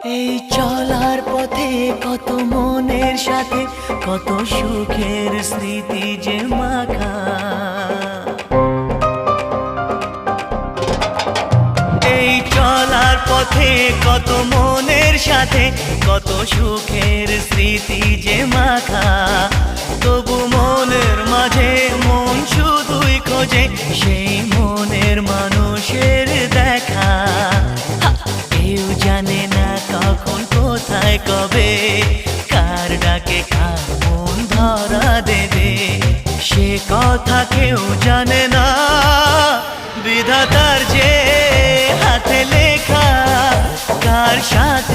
এই চলার পথে কত মনের সাথে কত সুখের স্মৃতি যে মাখা। এই চলার পথে কত মনের সাথে কত সুখের স্মৃতি যে মাখা। তবু মনের মাঝে মন শুধুই খোঁজে সেই মনের মানুষের দেখা। কেউ জানে না কখন কোথায় কবে কার ডাকে কার মন ধরা দেবে, সে কথা কেউ জানে না। বিধাতার যে হাতে লেখা কার সাথে